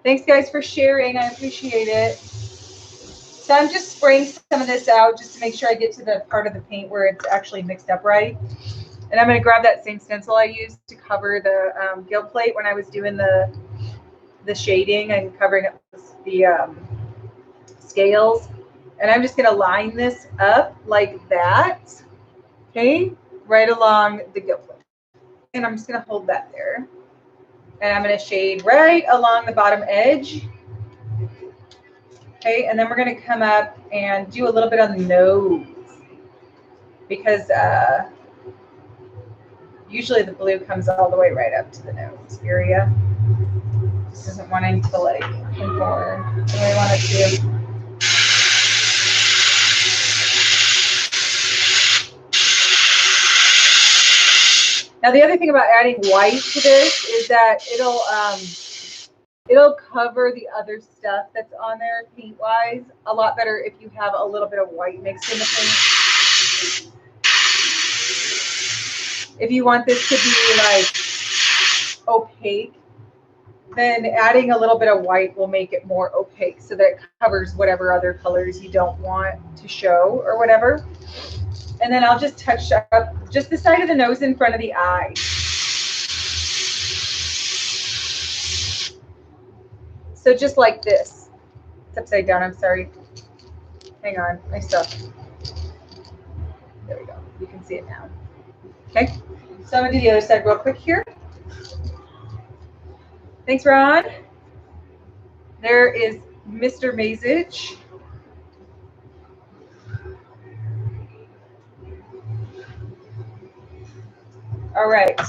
S1: Thanks, guys, for sharing. I appreciate it. So I'm just spraying some of this out just to make sure I get to the part of the paint where it's actually mixed up right. And I'm going to grab that same stencil I used to cover the gill plate when I was doing the shading and covering up the scales. And I'm just going to line this up like that, okay, right along the gill plate. And I'm just going to hold that there. And I'm going to shade right along the bottom edge. Okay, and then we're going to come up and do a little bit on the nose. Because usually the blue comes all the way right up to the nose area. Just isn't wanting to like conform the way I want it to. Now the other thing about adding white to this is that it'll cover the other stuff that's on there paint-wise a lot better if you have a little bit of white mixed in the paint. If you want this to be like opaque, then adding a little bit of white will make it more opaque so that it covers whatever other colors you don't want to show or whatever. And then I'll just touch up just the side of the nose in front of the eye. So just like this. It's upside down, I'm sorry. Hang on, my stuff. There we go. You can see it now. Okay, so I'm going to do the other side real quick here. Thanks, Ron. There is Mr. Mazich. All right.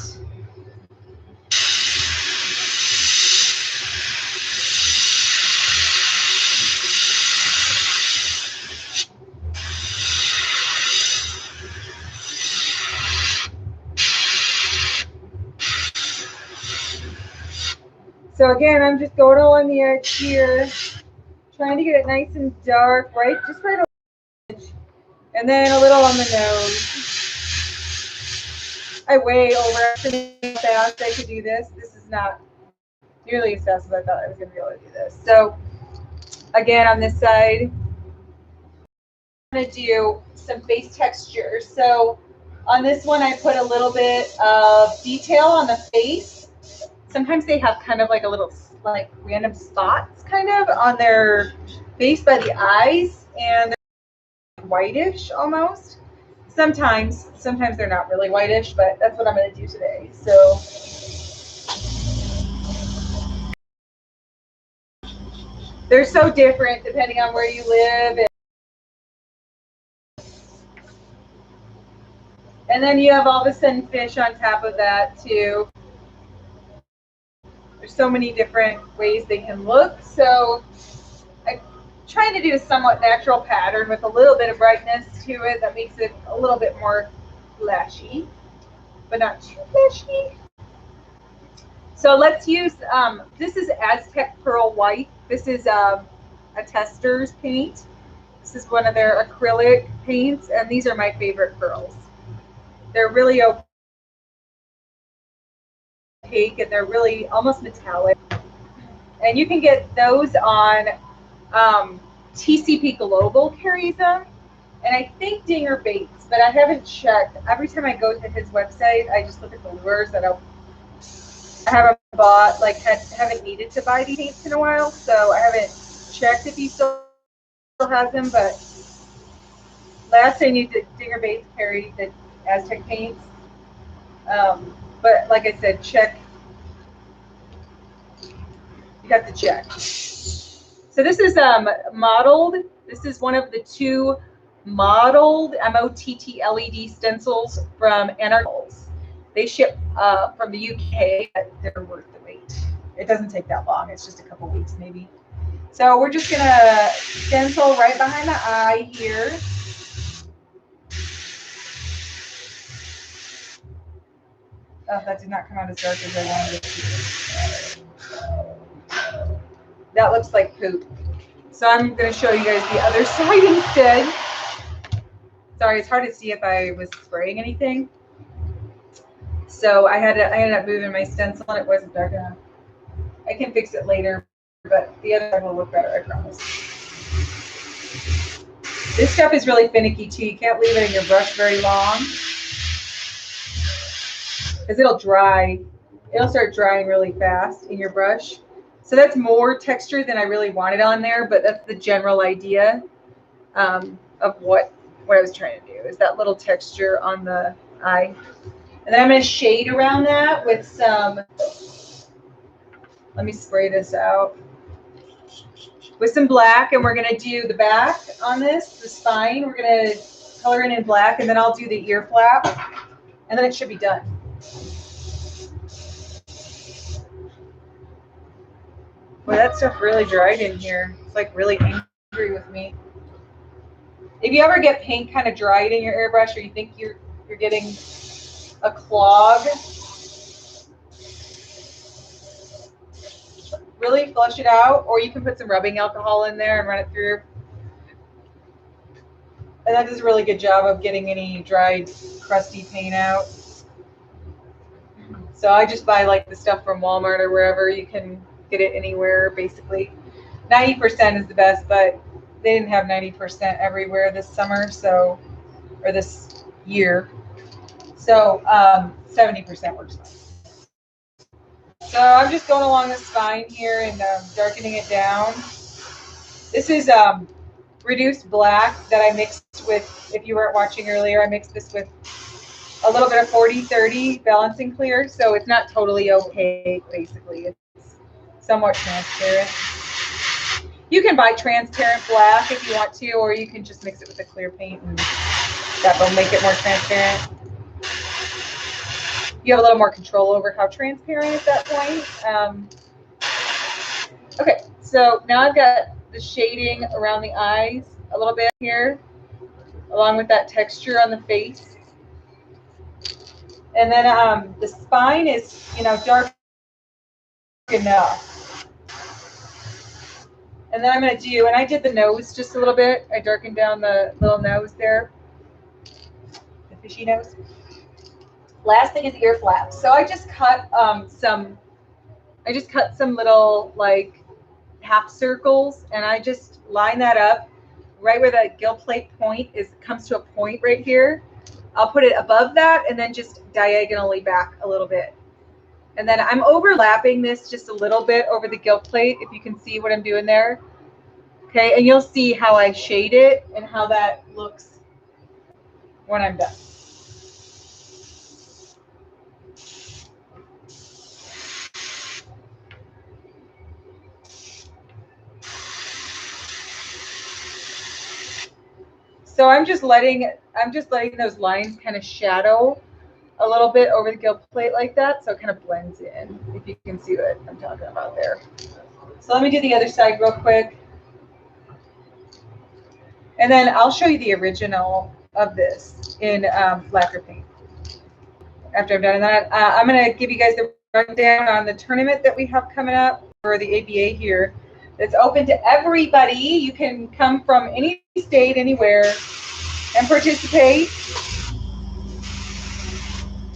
S1: So again, I'm just going along the edge here, trying to get it nice and dark, right? Just right on the edge. And then a little on the nose. I way overestimated how fast I could do this. This is not nearly as fast as I thought I was going to be able to do this. So again on this side. I'm going to do some face texture. So on this one, I put a little bit of detail on the face. Sometimes they have kind of like a little like random spots kind of on their face by the eyes, and they're whitish almost. Sometimes they're not really whitish, but that's what I'm going to do today. So they're so different depending on where you live. And then you have all the sunfish on top of that too. There's so many different ways they can look. So I'm trying to do a somewhat natural pattern with a little bit of brightness to it that makes it a little bit more flashy, but not too flashy. So let's use, this is Aztec Pearl White. This is a tester's paint. This is one of their acrylic paints, and these are my favorite pearls. They're really opaque, and they're really almost metallic. And you can get those on TCP Global carries them, and I think Dinger Baits, but I haven't checked. Every time I go to his website, I just look at the lures that I haven't bought, like haven't needed to buy these paints in a while, so I haven't checked if he still has them. But last I knew that Dinger Baits carried the Aztec paints. But like I said, check. You have to check. So this is mottled. This is one of the two mottled MOTT LED stencils from Anarchals. They ship from the UK, but they're worth the wait. It doesn't take that long. It's just a couple weeks maybe. So we're just gonna stencil right behind the eye here. Oh, that did not come out as dark as I wanted it to. That looks like poop. So I'm going to show you guys the other side instead. Sorry, it's hard to see if I was spraying anything. So I ended up moving my stencil and it wasn't dark enough. I can fix it later, but the other side will look better, I promise. This stuff is really finicky too. You can't leave it in your brush very long, because it'll dry. It'll start drying really fast in your brush. So that's more texture than I really wanted on there, but that's the general idea of what I was trying to do, is that little texture on the eye. And then I'm going to shade around that with some, let me spray this out, with some black, and we're going to do the back on this, the spine. We're going to color it in black, and then I'll do the ear flap, and then it should be done. Boy, that stuff really dried in here. It's like really angry with me. If you ever get paint kind of dried in your airbrush, or you think you're getting a clog, really flush it out, or you can put some rubbing alcohol in there and run it through. And that does a really good job of getting any dried, crusty paint out. So I just buy like the stuff from Walmart or wherever. You can get it anywhere, basically. 90% is the best, but they didn't have 90% everywhere this summer, so, or this year. So 70% works fine. So I'm just going along the spine here and darkening it down. This is reduced black that I mixed with, if you weren't watching earlier, I mixed this with a little bit of 40-30 balancing clear, so it's not totally opaque, basically. It's somewhat transparent. You can buy transparent black if you want to, or you can just mix it with a clear paint, and that will make it more transparent. You have a little more control over how transparent at that point. Okay, so now I've got the shading around the eyes a little bit here, along with that texture on the face. And then the spine is, dark enough. And then I'm going to do, and I did the nose just a little bit. I darkened down the little nose there, the fishy nose. Last thing is ear flaps. So I just cut some little like half circles, and I just line that up right where that gill plate point comes to a point right here. I'll put it above that and then just diagonally back a little bit. And then I'm overlapping this just a little bit over the gill plate, if you can see what I'm doing there. Okay, and you'll see how I shade it and how that looks when I'm done. So I'm just letting those lines kind of shadow a little bit over the gill plate like that, so it kind of blends in, if you can see what I'm talking about there. So let me do the other side real quick. And then I'll show you the original of this in lacquer paint after I've done that. I'm going to give you guys the rundown on the tournament that we have coming up for the ABA here. It's open to everybody. You can come from any state, anywhere, and participate.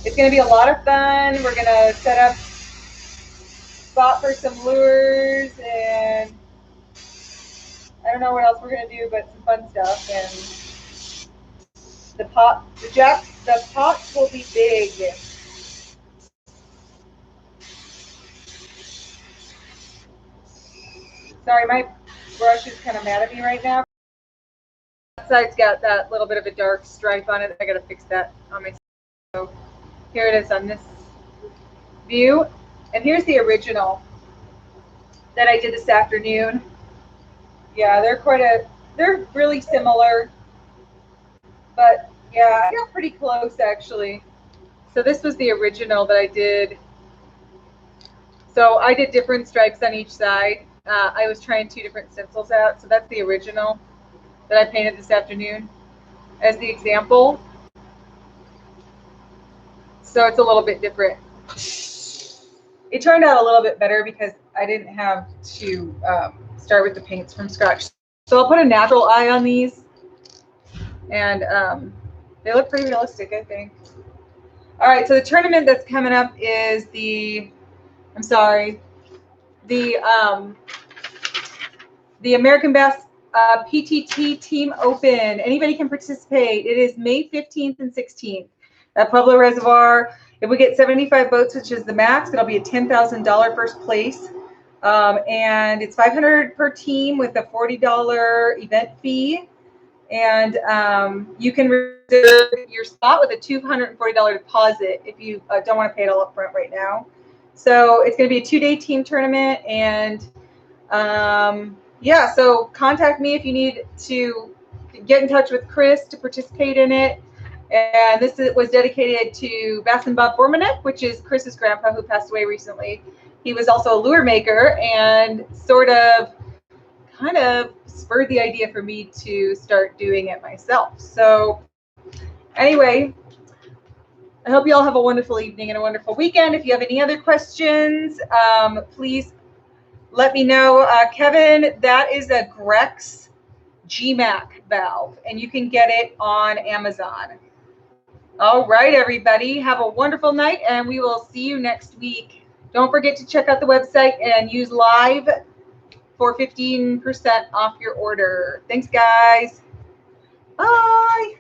S1: It's going to be a lot of fun. We're going to set up spot for some lures, and I don't know what else we're going to do, but some fun stuff. And the pots will be big. Sorry, my brush is kind of mad at me right now. That side's got that little bit of a dark stripe on it. I got to fix that on my. So here it is on this view, and here's the original that I did this afternoon. Yeah, they're really similar, but yeah, I got pretty close actually. So this was the original that I did. So I did different stripes on each side. I was trying 2 different stencils out, so that's the original that I painted this afternoon as the example. So it's a little bit different. It turned out a little bit better because I didn't have to start with the paints from scratch. So I'll put a natural eye on these, and they look pretty realistic, I think. All right, so the tournament that's coming up is the American Bass PTT Team Open. Anybody can participate. It is May 15th and 16th at Pueblo Reservoir. If we get 75 votes, which is the max, it'll be a $10,000 first place. And it's $500 per team with a $40 event fee. And you can reserve your spot with a $240 deposit if you don't want to pay it all up front right now. So it's going to be a 2-day team tournament. And yeah, so contact me if you need to get in touch with Chris to participate in it. And this was dedicated to Bass and Bob Bormanek, which is Chris's grandpa who passed away recently. He was also a lure maker and kind of spurred the idea for me to start doing it myself. So anyway, I hope you all have a wonderful evening and a wonderful weekend. If you have any other questions, please let me know. Kevin, that is a Grex GMAC valve, and you can get it on Amazon. All right, everybody, have a wonderful night, and we will see you next week. Don't forget to check out the website and use live for 15% off your order. Thanks, guys. Bye.